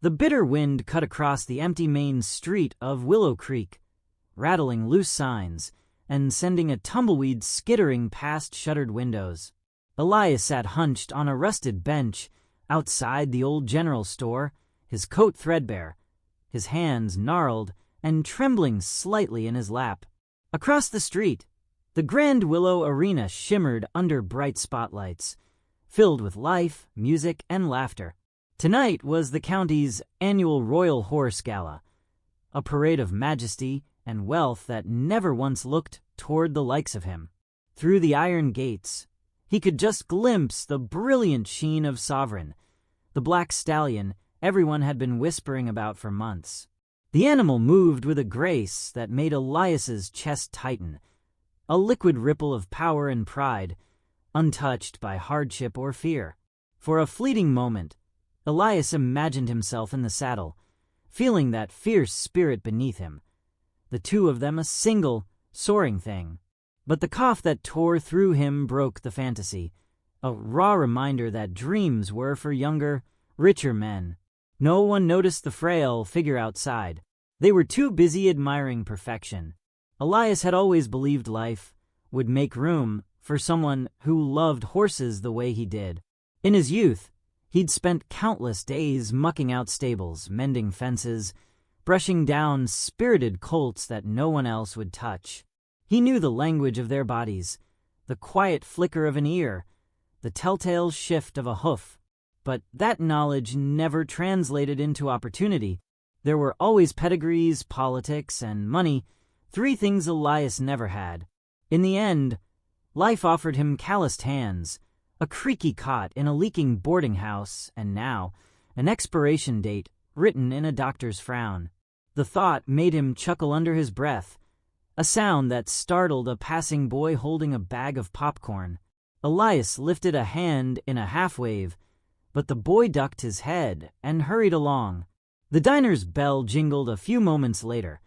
The bitter wind cut across the empty main street of Willow Creek, rattling loose signs and sending a tumbleweed skittering past shuttered windows. Elias sat hunched on a rusted bench outside the old general store, his coat threadbare, his hands gnarled and trembling slightly in his lap. Across the street, the Grand Willow Arena shimmered under bright spotlights, filled with life, music, and laughter. Tonight was the county's annual Royal Horse Gala, a parade of majesty and wealth that never once looked toward the likes of him. Through the iron gates, he could just glimpse the brilliant sheen of Sovereign, the black stallion everyone had been whispering about for months. The animal moved with a grace that made Elias's chest tighten, a liquid ripple of power and pride, untouched by hardship or fear. For a fleeting moment, Elias imagined himself in the saddle, feeling that fierce spirit beneath him, the two of them a single, soaring thing. But the cough that tore through him broke the fantasy, a raw reminder that dreams were for younger, richer men. No one noticed the frail figure outside. They were too busy admiring perfection. Elias had always believed life would make room for someone who loved horses the way he did. In his youth, he'd spent countless days mucking out stables, mending fences, brushing down spirited colts that no one else would touch. He knew the language of their bodies, the quiet flicker of an ear, the telltale shift of a hoof. But that knowledge never translated into opportunity. There were always pedigrees, politics, and money, three things Elias never had. In the end, life offered him calloused hands, a creaky cot in a leaking boarding house, and now, an expiration date written in a doctor's frown. The thought made him chuckle under his breath, a sound that startled a passing boy holding a bag of popcorn. Elias lifted a hand in a half-wave, but the boy ducked his head and hurried along. The diner's bell jingled a few moments later,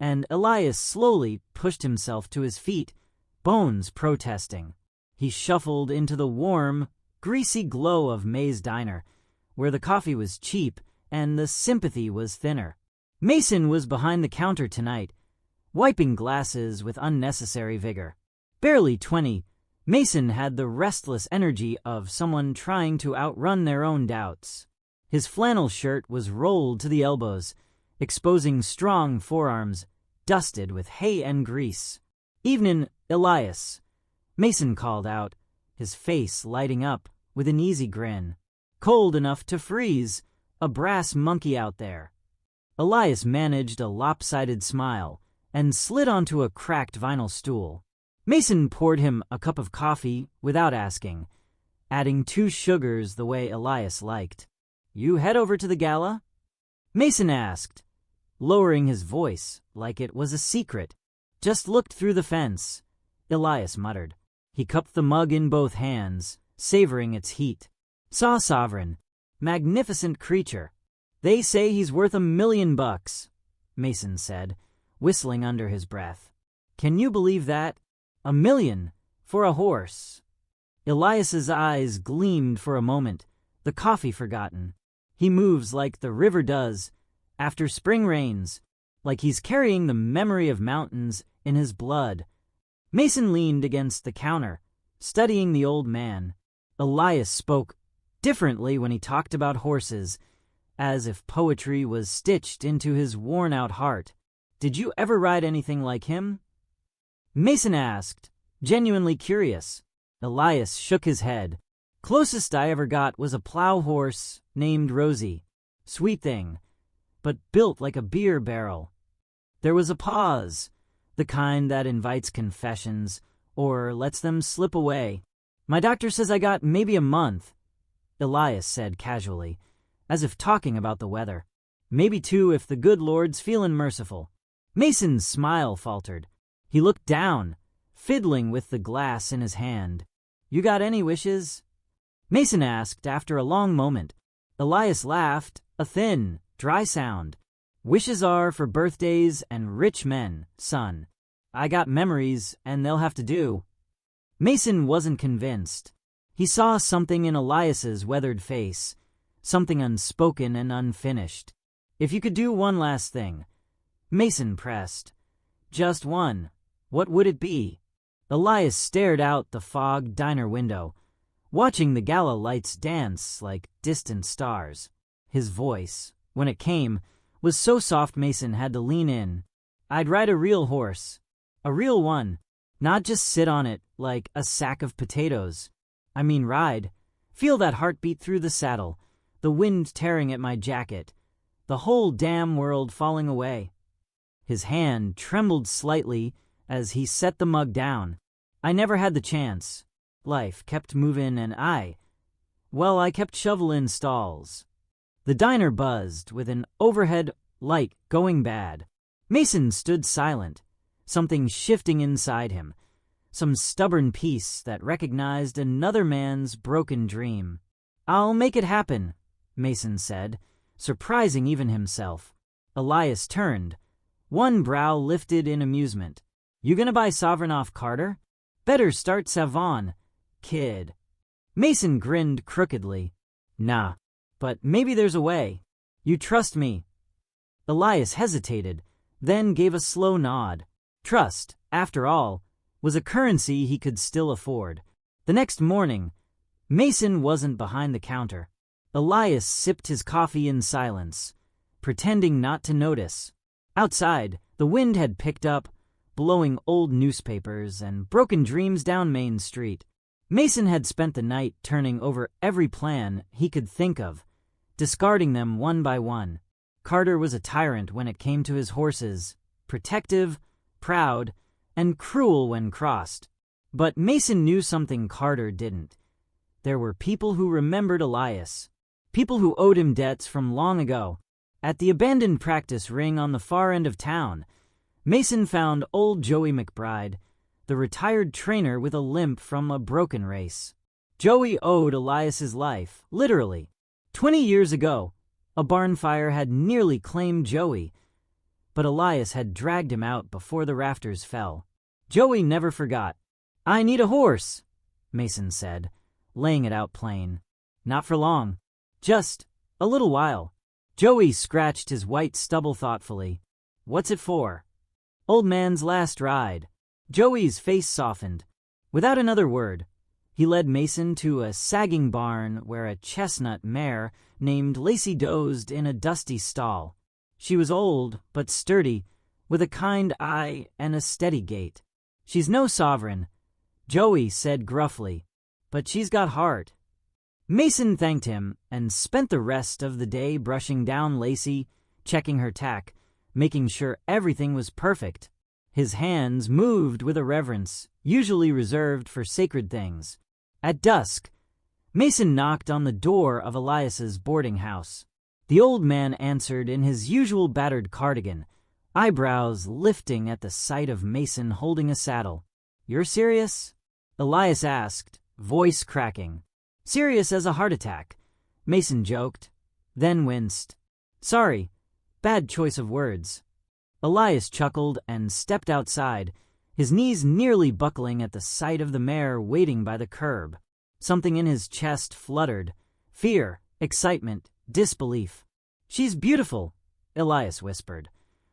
and Elias slowly pushed himself to his feet, bones protesting. He shuffled into the warm, greasy glow of May's Diner, where the coffee was cheap and the sympathy was thinner. Mason was behind the counter tonight, wiping glasses with unnecessary vigor. Barely 20, Mason had the restless energy of someone trying to outrun their own doubts. His flannel shirt was rolled to the elbows, exposing strong forearms dusted with hay and grease. "Evenin', Elias," Mason called out, his face lighting up with an easy grin. "Cold enough to freeze a brass monkey out there." Elias managed a lopsided smile and slid onto a cracked vinyl stool. Mason poured him a cup of coffee without asking, adding 2 sugars the way Elias liked. "You head over to the gala?" Mason asked, lowering his voice like it was a secret. "Just looked through the fence," Elias muttered. He cupped the mug in both hands, savoring its heat. "Saw Sovereign. Magnificent creature. They say he's worth $1 million, Mason said, whistling under his breath. "Can you believe that? $1 million for a horse." Elias's eyes gleamed for a moment, the coffee forgotten. He moves like the river does after spring rains, like he's carrying the memory of mountains in his blood. Mason leaned against the counter, studying the old man. Elias spoke differently when he talked about horses, as if poetry was stitched into his worn-out heart. "Did you ever ride anything like him?" Mason asked, genuinely curious. Elias shook his head. "Closest I ever got was a plow horse named Rosie. Sweet thing, but built like a beer barrel." There was a pause, the kind that invites confessions or lets them slip away. "My doctor says I got maybe a month," Elias said casually, as if talking about the weather. "Maybe 2 if the good Lord's feelin' merciful." Mason's smile faltered. He looked down, fiddling with the glass in his hand. "You got any wishes?" Mason asked after a long moment. Elias laughed, a thin, dry sound. "Wishes are for birthdays and rich men, son. I got memories, and they'll have to do." Mason wasn't convinced. He saw something in Elias's weathered face, something unspoken and unfinished. If you could do one last thing, Mason pressed. Just one. What would it be? Elias stared out the fogged diner window, watching the gala lights dance like distant stars. His voice, when it came, was so soft Mason had to lean in. I'd ride a real horse. A real one. Not just sit on it like a sack of potatoes. I mean ride. Feel that heartbeat through the saddle, the wind tearing at my jacket, the whole damn world falling away. His hand trembled slightly as he set the mug down. I never had the chance. Life kept moving and I kept shoveling stalls. The diner buzzed with an overhead light going bad. Mason stood silent, something shifting inside him, some stubborn piece that recognized another man's broken dream. I'll make it happen, Mason said, surprising even himself. Elias turned, one brow lifted in amusement. You gonna buy Sovereign off Carter? Better start Savon, kid. Mason grinned crookedly. Nah, but maybe there's a way. You trust me? Elias hesitated, then gave a slow nod. Trust, after all, was a currency he could still afford. The next morning, Mason wasn't behind the counter. Elias sipped his coffee in silence, pretending not to notice. Outside, the wind had picked up, blowing old newspapers and broken dreams down Main Street. Mason had spent the night turning over every plan he could think of, discarding them one by one. Carter was a tyrant when it came to his horses, protective, proud, and cruel when crossed. But Mason knew something Carter didn't. There were people who remembered Elias, people who owed him debts from long ago. At the abandoned practice ring on the far end of town, Mason found old Joey McBride, the retired trainer with a limp from a broken race. Joey owed Elias's life, literally. 20 years ago, a barn fire had nearly claimed Joey, but Elias had dragged him out before the rafters fell. Joey never forgot. I need a horse, Mason said, laying it out plain. Not for long. Just a little while. Joey scratched his white stubble thoughtfully. What's it for? Old man's last ride. Joey's face softened. Without another word, he led Mason to a sagging barn where a chestnut mare named Lacey dozed in a dusty stall. She was old, but sturdy, with a kind eye and a steady gait. She's no sovereign, Joey said gruffly, but she's got heart. Mason thanked him and spent the rest of the day brushing down Lacey, checking her tack, making sure everything was perfect. His hands moved with a reverence, usually reserved for sacred things. At dusk, Mason knocked on the door of Elias's boarding house. The old man answered in his usual battered cardigan, eyebrows lifting at the sight of Mason holding a saddle. You're serious? Elias asked, voice cracking. Serious as a heart attack, Mason joked, then winced. Sorry, bad choice of words. Elias chuckled and stepped outside, his knees nearly buckling at the sight of the mare waiting by the curb. Something in his chest fluttered. Fear, excitement, disbelief. She's beautiful, Elias whispered,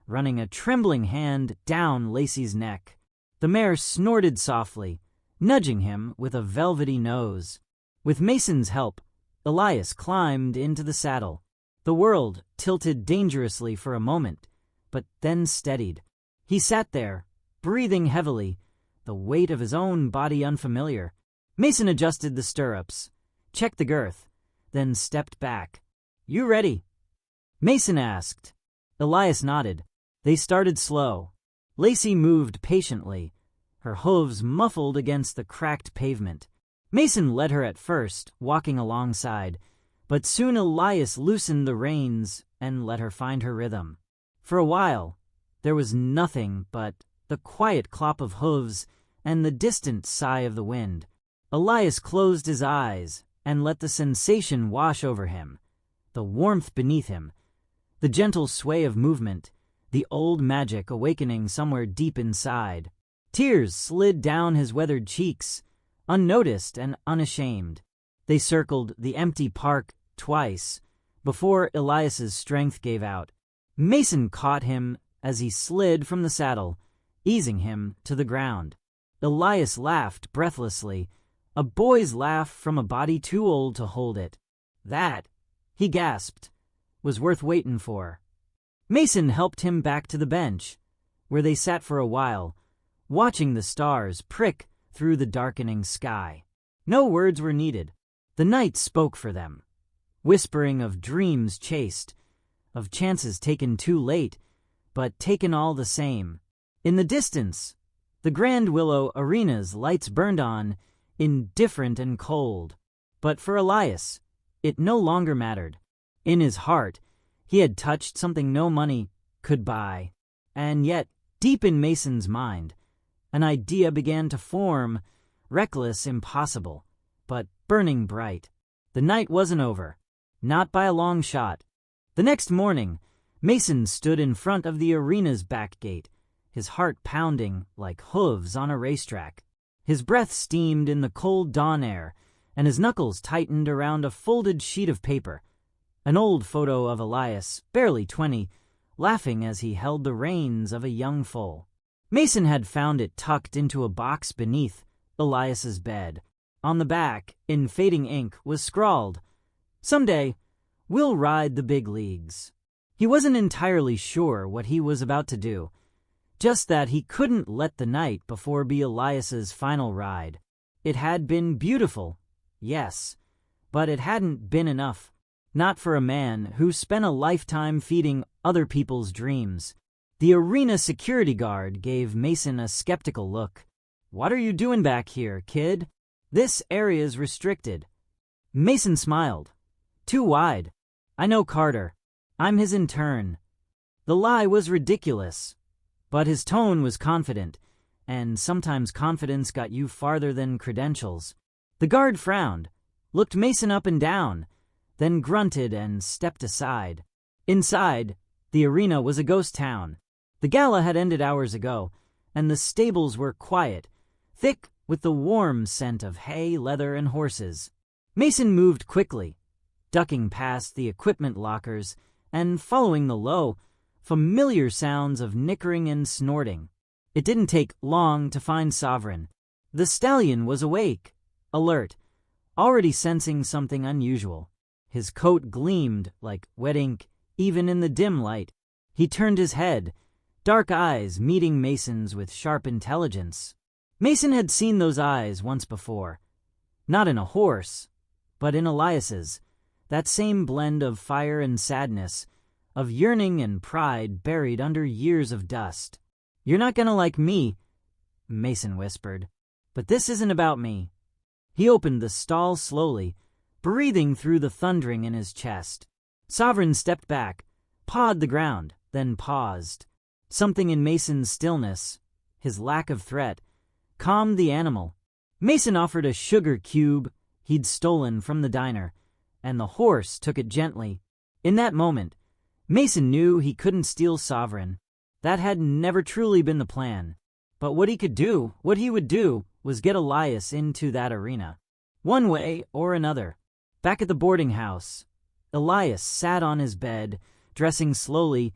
running a trembling hand down Lacey's neck. The mare snorted softly, nudging him with a velvety nose. With Mason's help, Elias climbed into the saddle. The world tilted dangerously for a moment, but then steadied. He sat there, breathing heavily, the weight of his own body unfamiliar. Mason adjusted the stirrups, checked the girth, then stepped back. You ready? Mason asked. Elias nodded. They started slow. Lacey moved patiently, her hooves muffled against the cracked pavement. Mason led her at first, walking alongside, but soon Elias loosened the reins and let her find her rhythm. For a while, there was nothing but the quiet clop of hooves and the distant sigh of the wind. Elias closed his eyes and let the sensation wash over him, the warmth beneath him, the gentle sway of movement, the old magic awakening somewhere deep inside. Tears slid down his weathered cheeks, unnoticed and unashamed. They circled the empty park twice, before Elias's strength gave out. Mason caught him as he slid from the saddle, easing him to the ground. Elias laughed breathlessly, a boy's laugh from a body too old to hold it. That, he gasped, was worth waiting for. Mason helped him back to the bench, where they sat for a while, watching the stars prick through the darkening sky. No words were needed. The night spoke for them, whispering of dreams chased, of chances taken too late, but taken all the same. In the distance, the Grand Willow Arena's lights burned on, indifferent and cold. But for Elias, it no longer mattered. In his heart, he had touched something no money could buy. And yet, deep in Mason's mind, an idea began to form, reckless, impossible, but burning bright. The night wasn't over, not by a long shot. The next morning, Mason stood in front of the arena's back gate, his heart pounding like hooves on a racetrack. His breath steamed in the cold dawn air, and his knuckles tightened around a folded sheet of paper. An old photo of Elias, barely 20, laughing as he held the reins of a young foal. Mason had found it tucked into a box beneath Elias's bed. On the back, in fading ink, was scrawled, "Someday, we'll ride the big leagues." He wasn't entirely sure what he was about to do, just that he couldn't let the night before be Elias's final ride. It had been beautiful, yes, but it hadn't been enough. Not for a man who spent a lifetime feeding other people's dreams. The arena security guard gave Mason a skeptical look. "What are you doing back here, kid? This area's restricted." Mason smiled. "Too wide. I know Carter. I'm his intern." The lie was ridiculous, but his tone was confident, and sometimes confidence got you farther than credentials. The guard frowned, looked Mason up and down, then grunted and stepped aside. Inside, the arena was a ghost town. The gala had ended hours ago, and the stables were quiet, thick with the warm scent of hay, leather, and horses. Mason moved quickly, ducking past the equipment lockers and following the low, familiar sounds of nickering and snorting. It didn't take long to find Sovereign. The stallion was awake, alert, already sensing something unusual. His coat gleamed like wet ink, even in the dim light. He turned his head, dark eyes meeting Mason's with sharp intelligence. Mason had seen those eyes once before. Not in a horse, but in Elias's. That same blend of fire and sadness, of yearning and pride buried under years of dust. "You're not gonna like me," Mason whispered. "But this isn't about me." He opened the stall slowly, breathing through the thundering in his chest. Sovereign stepped back, pawed the ground, then paused. Something in Mason's stillness, his lack of threat, calmed the animal. Mason offered a sugar cube he'd stolen from the diner, and the horse took it gently. In that moment, Mason knew he couldn't steal Sovereign. That had never truly been the plan. But what he would do, was get Elias into that arena. One way or another. Back at the boarding house, Elias sat on his bed, dressing slowly,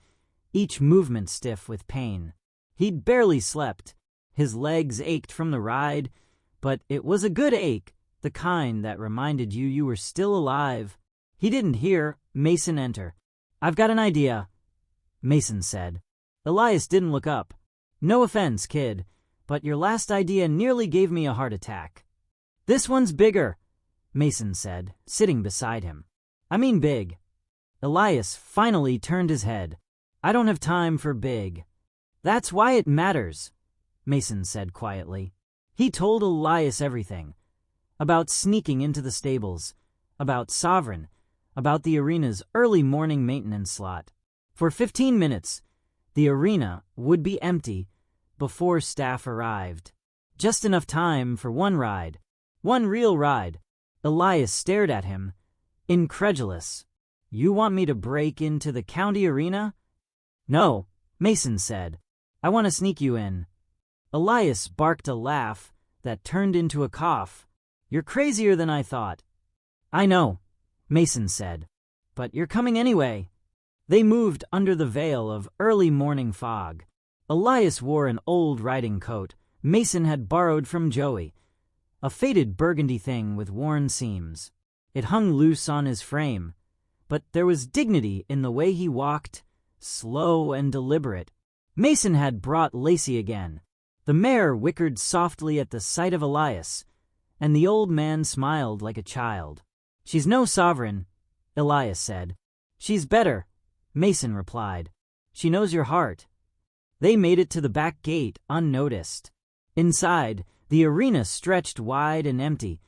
each movement stiff with pain. He'd barely slept. His legs ached from the ride, but it was a good ache, the kind that reminded you were still alive. He didn't hear Mason enter. "I've got an idea," Mason said. Elias didn't look up. "No offense, kid, but your last idea nearly gave me a heart attack." "This one's bigger," Mason said, sitting beside him. "I mean big." Elias finally turned his head. "I don't have time for big." "That's why it matters," Mason said quietly. He told Elias everything. About sneaking into the stables, about Sovereign, about the arena's early morning maintenance slot. For 15 minutes, the arena would be empty before staff arrived. Just enough time for one ride. One real ride. Elias stared at him, incredulous. "You want me to break into the county arena?" "No," Mason said. "I want to sneak you in." Elias barked a laugh that turned into a cough. "You're crazier than I thought." "I know," Mason said. "But you're coming anyway." They moved under the veil of early morning fog. Elias wore an old riding coat Mason had borrowed from Joey, a faded burgundy thing with worn seams. It hung loose on his frame, but there was dignity in the way he walked, slow and deliberate. Mason had brought Lacey again. The mare whickered softly at the sight of Elias, and the old man smiled like a child. "She's no sovereign," Elias said. "She's better," Mason replied. "She knows your heart." They made it to the back gate unnoticed. Inside, the arena stretched wide and empty,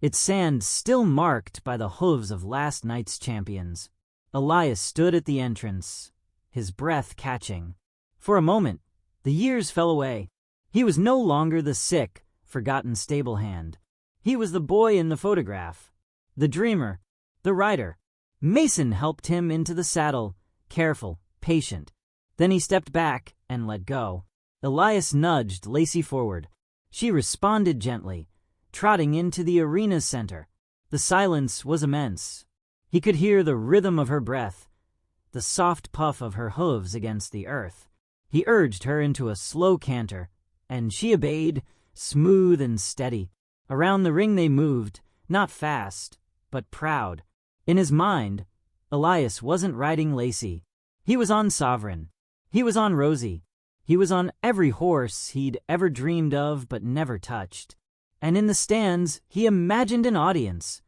its sand still marked by the hooves of last night's champions. Elias stood at the entrance, his breath catching. For a moment, the years fell away. He was no longer the sick, forgotten stable hand. He was the boy in the photograph, the dreamer, the rider. Mason helped him into the saddle, careful, patient. Then he stepped back and let go. Elias nudged Lacey forward. She responded gently, trotting into the arena's center. The silence was immense. He could hear the rhythm of her breath, the soft puff of her hooves against the earth. He urged her into a slow canter, and she obeyed, smooth and steady. Around the ring they moved, not fast, but proud. In his mind, Elias wasn't riding Lacey. He was on Sovereign. He was on Rosie. He was on every horse he'd ever dreamed of but never touched. And in the stands, he imagined an audience.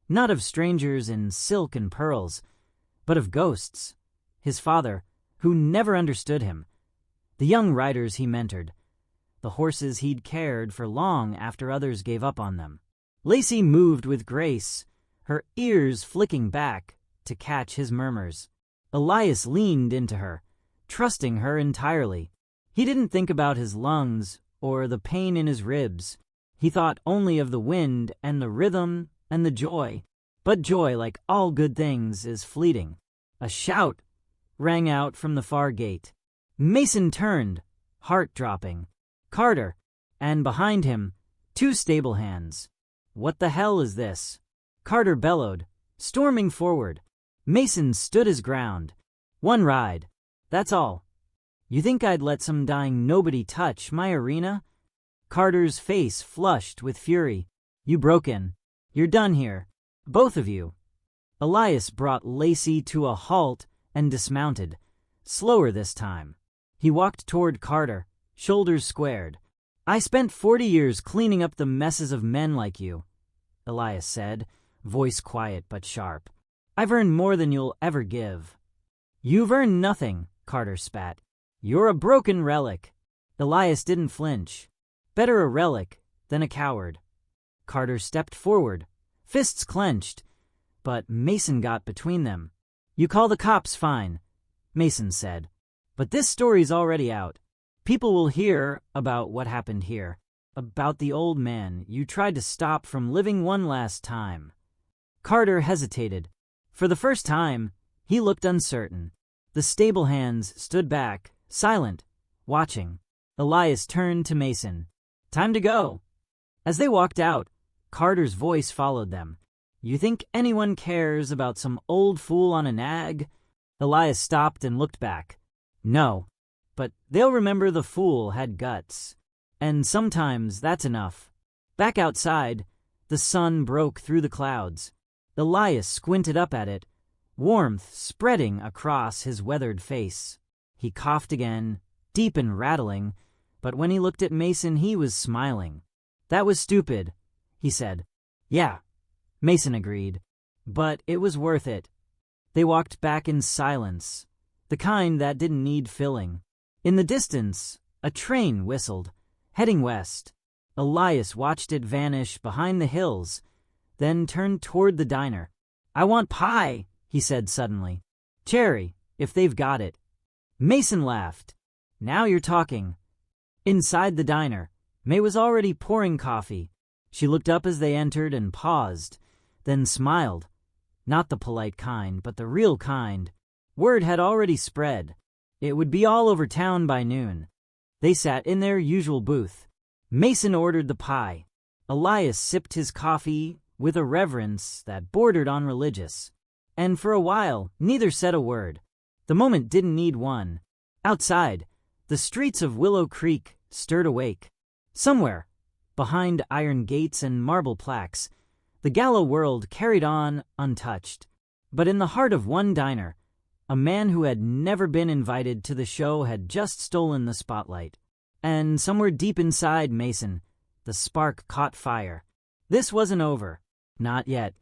Not of strangers in silk and pearls, but of ghosts. His father, who never understood him. The young riders he mentored. The horses he'd cared for long after others gave up on them. Lacey moved with grace, her ears flicking back to catch his murmurs. Elias leaned into her, trusting her entirely. He didn't think about his lungs or the pain in his ribs. He thought only of the wind and the rhythm and the joy. But joy, like all good things, is fleeting. A shout rang out from the far gate. Mason turned, heart dropping. Carter, and behind him, 2 stable hands. "What the hell is this?" Carter bellowed, storming forward. Mason stood his ground. "One ride. That's all. You think I'd let some dying nobody touch my arena?" Carter's face flushed with fury. "You broke in. You're done here. Both of you." Elias brought Lacey to a halt and dismounted, slower this time. He walked toward Carter, shoulders squared. "I spent 40 years cleaning up the messes of men like you," Elias said, voice quiet but sharp. "I've earned more than you'll ever give." "You've earned nothing," Carter spat. "You're a broken relic." Elias didn't flinch. Better a relic than a coward. Carter stepped forward, fists clenched, but Mason got between them. "You call the cops fine," Mason said. "But this story's already out. People will hear about what happened here, about the old man you tried to stop from living one last time." Carter hesitated. For the first time, he looked uncertain. The stable hands stood back, silent, watching. Elias turned to Mason. "Time to go." As they walked out, Carter's voice followed them. "You think anyone cares about some old fool on a nag?" Elias stopped and looked back. "No, but they'll remember the fool had guts. And sometimes that's enough." Back outside, the sun broke through the clouds. Elias squinted up at it, warmth spreading across his weathered face. He coughed again, deep and rattling, but when he looked at Mason he was smiling. "That was stupid," he said. "Yeah," Mason agreed, "but it was worth it." They walked back in silence, the kind that didn't need filling. In the distance, a train whistled, heading west. Elias watched it vanish behind the hills, then turned toward the diner. "I want pie," he said suddenly. "Cherry, if they've got it." Mason laughed. "Now you're talking." Inside the diner, May was already pouring coffee. She looked up as they entered and paused, then smiled. Not the polite kind, but the real kind. Word had already spread. It would be all over town by noon. They sat in their usual booth. Mason ordered the pie. Elias sipped his coffee, with a reverence that bordered on religious. And for a while, neither said a word. The moment didn't need one. Outside, the streets of Willow Creek stirred awake. Somewhere, behind iron gates and marble plaques, the gala world carried on untouched. But in the heart of one diner, a man who had never been invited to the show had just stolen the spotlight. And somewhere deep inside Mason, the spark caught fire. This wasn't over. Not yet.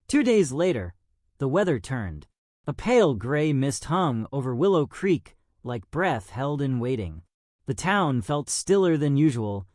2 days later, the weather turned. A pale gray mist hung over Willow Creek like breath held in waiting. The town felt stiller than usual,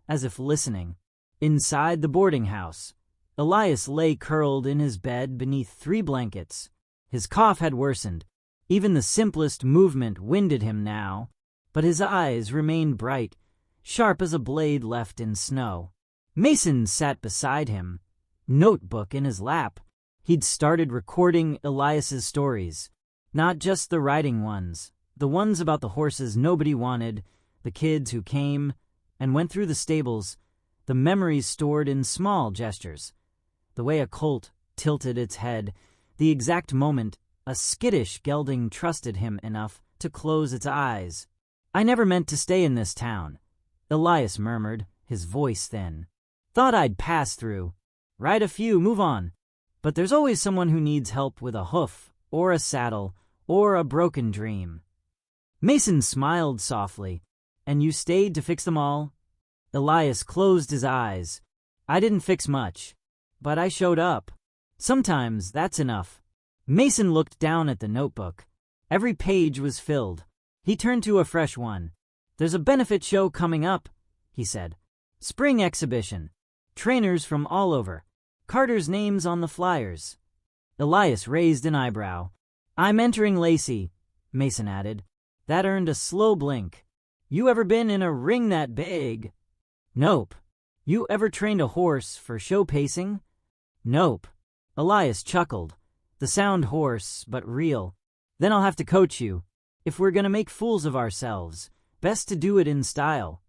as if listening. Inside the boarding house, Elias lay curled in his bed beneath 3 blankets. His cough had worsened. Even the simplest movement winded him now, but his eyes remained bright, sharp as a blade left in snow. Mason sat beside him, notebook in his lap. He'd started recording Elias's stories, not just the riding ones, the ones about the horses nobody wanted, the kids who came and went through the stables, the memories stored in small gestures. The way a colt tilted its head, the exact moment a skittish gelding trusted him enough to close its eyes. "I never meant to stay in this town," Elias murmured, his voice thin. "Thought I'd pass through, ride a few, move on. But there's always someone who needs help with a hoof, or a saddle, or a broken dream." Mason smiled softly. "And you stayed to fix them all?" Elias closed his eyes. "I didn't fix much, but I showed up. Sometimes that's enough." Mason looked down at the notebook. Every page was filled. He turned to a fresh one. "There's a benefit show coming up," he said. "Spring exhibition. Trainers from all over. Carter's name's on the flyers." Elias raised an eyebrow. "I'm entering Lacey," Mason added. That earned a slow blink. "You ever been in a ring that big?" "Nope." "You ever trained a horse for show pacing?" "Nope." Elias chuckled. "The sound hoarse, but real. Then I'll have to coach you. If we're gonna make fools of ourselves, best to do it in style."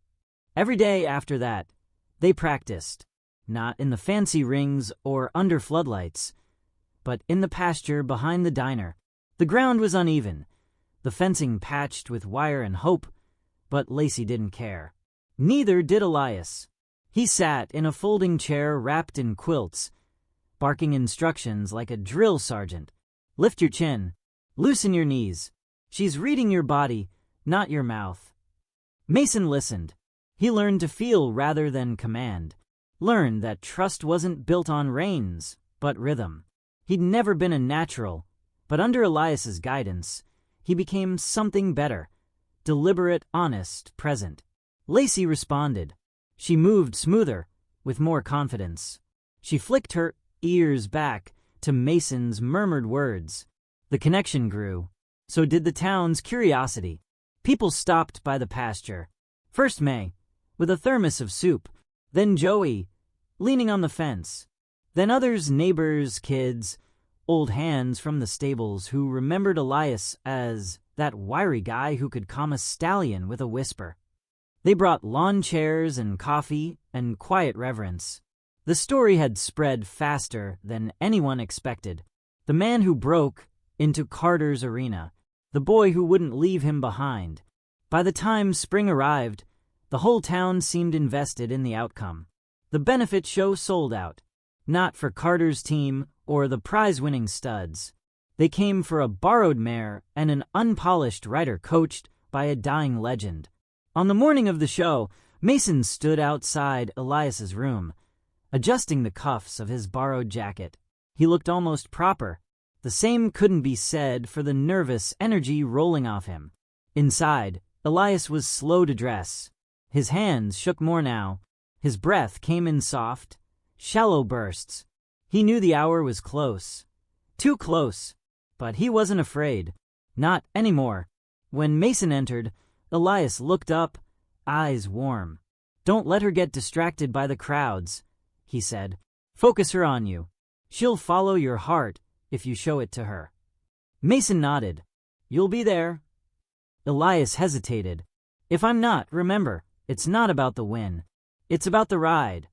Every day after that, they practiced. Not in the fancy rings or under floodlights, but in the pasture behind the diner. The ground was uneven, the fencing patched with wire and hope, but Lacey didn't care. Neither did Elias. He sat in a folding chair wrapped in quilts, barking instructions like a drill sergeant. "Lift your chin. Loosen your knees. She's reading your body, not your mouth." Mason listened. He learned to feel rather than command. Learned that trust wasn't built on reins, but rhythm. He'd never been a natural, but under Elias's guidance, he became something better. Deliberate, honest, present. Lacey responded. She moved smoother, with more confidence. She flicked her ears back to Mason's murmured words. The connection grew. So did the town's curiosity. People stopped by the pasture. First May, with a thermos of soup. Then Joey, leaning on the fence. Then others, neighbors, kids, old hands from the stables who remembered Elias as that wiry guy who could calm a stallion with a whisper. They brought lawn chairs and coffee and quiet reverence. The story had spread faster than anyone expected. The man who broke into Carter's arena, the boy who wouldn't leave him behind. By the time spring arrived, the whole town seemed invested in the outcome. The benefit show sold out, not for Carter's team or the prize-winning studs. They came for a borrowed mare and an unpolished rider coached by a dying legend. On the morning of the show, Mason stood outside Elias's room, adjusting the cuffs of his borrowed jacket. He looked almost proper. The same couldn't be said for the nervous energy rolling off him. Inside, Elias was slow to dress. His hands shook more now. His breath came in soft, shallow bursts. He knew the hour was close. Too close. But he wasn't afraid. Not anymore. When Mason entered, Elias looked up, eyes warm. "Don't let her get distracted by the crowds," he said. "Focus her on you. She'll follow your heart if you show it to her." Mason nodded. "You'll be there." Elias hesitated. "If I'm not, remember, it's not about the win. It's about the ride."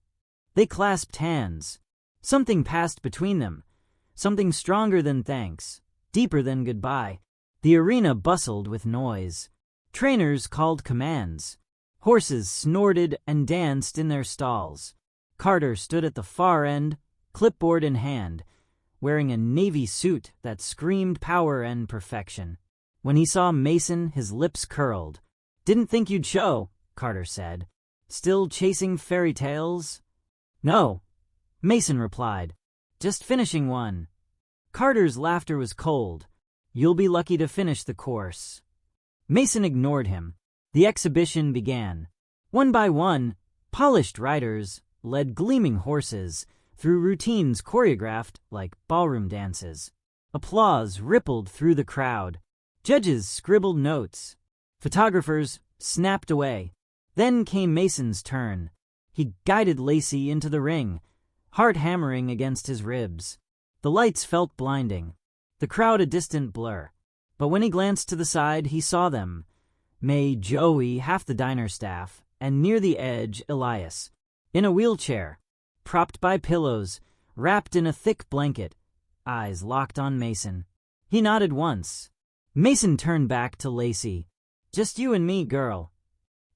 They clasped hands. Something passed between them, something stronger than thanks, deeper than goodbye. The arena bustled with noise. Trainers called commands. Horses snorted and danced in their stalls. Carter stood at the far end, clipboard in hand, wearing a navy suit that screamed power and perfection. When he saw Mason, his lips curled. "Didn't think you'd show," Carter said. "Still chasing fairy tales?" "No," Mason replied. "Just finishing one." Carter's laughter was cold. "You'll be lucky to finish the course." Mason ignored him. The exhibition began. One by one, polished riders led gleaming horses through routines choreographed like ballroom dances. Applause rippled through the crowd. Judges scribbled notes. Photographers snapped away. Then came Mason's turn. He guided Lacey into the ring, heart hammering against his ribs. The lights felt blinding, the crowd a distant blur. But when he glanced to the side, he saw them. May, Joey, half the diner staff, and near the edge, Elias. In a wheelchair, propped by pillows, wrapped in a thick blanket, eyes locked on Mason. He nodded once. Mason turned back to Lacey. "Just you and me, girl."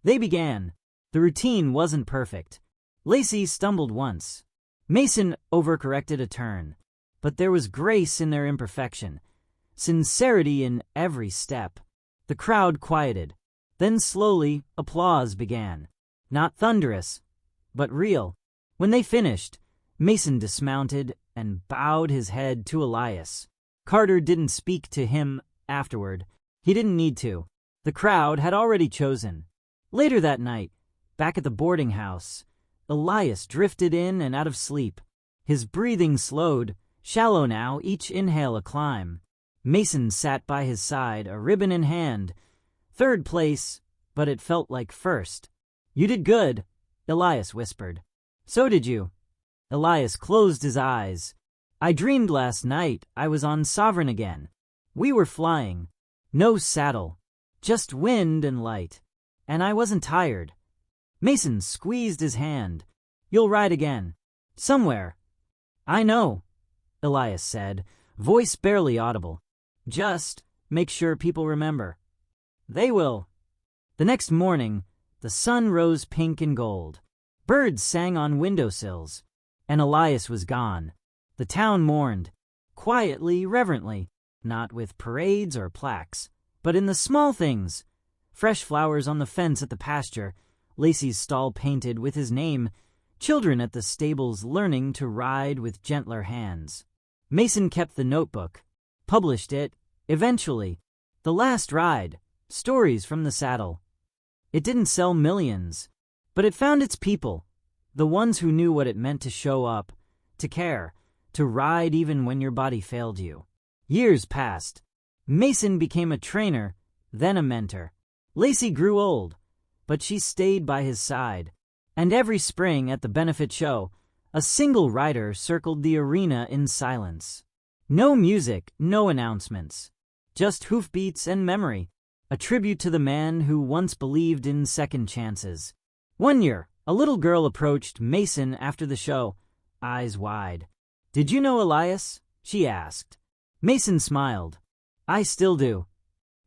They began. The routine wasn't perfect. Lacey stumbled once. Mason overcorrected a turn. But there was grace in their imperfection, sincerity in every step. The crowd quieted. Then slowly, applause began. Not thunderous, but real. When they finished, Mason dismounted and bowed his head to Elias. Carter didn't speak to him afterward. He didn't need to. The crowd had already chosen. Later that night, back at the boarding house, Elias drifted in and out of sleep. His breathing slowed, shallow now, each inhale a climb. Mason sat by his side, a ribbon in hand. Third place, but it felt like first. "You did good," Elias whispered. "So did you." Elias closed his eyes. "I dreamed last night I was on Sovereign again. We were flying. No saddle. Just wind and light. And I wasn't tired." Mason squeezed his hand. "You'll ride again. Somewhere." "I know," Elias said, voice barely audible. "Just make sure people remember." "They will." The next morning, the sun rose pink and gold. Birds sang on windowsills, and Elias was gone. The town mourned, quietly, reverently, not with parades or plaques, but in the small things. Fresh flowers on the fence at the pasture, Lacey's stall painted with his name, children at the stables learning to ride with gentler hands. Mason kept the notebook, published it, eventually. The Last Ride, Stories from the Saddle. It didn't sell millions, but it found its people, the ones who knew what it meant to show up, to care, to ride even when your body failed you. Years passed. Mason became a trainer, then a mentor. Lacey grew old, but she stayed by his side. And every spring at the benefit show, a single rider circled the arena in silence. No music, no announcements. Just hoofbeats and memory, a tribute to the man who once believed in second chances. One year, a little girl approached Mason after the show, eyes wide. "Did you know Elias?" she asked. Mason smiled. "I still do."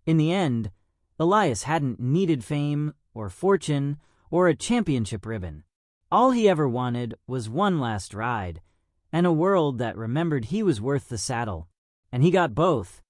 In the end, Elias hadn't needed fame or fortune or a championship ribbon. All he ever wanted was one last ride, and a world that remembered he was worth the saddle. And he got both.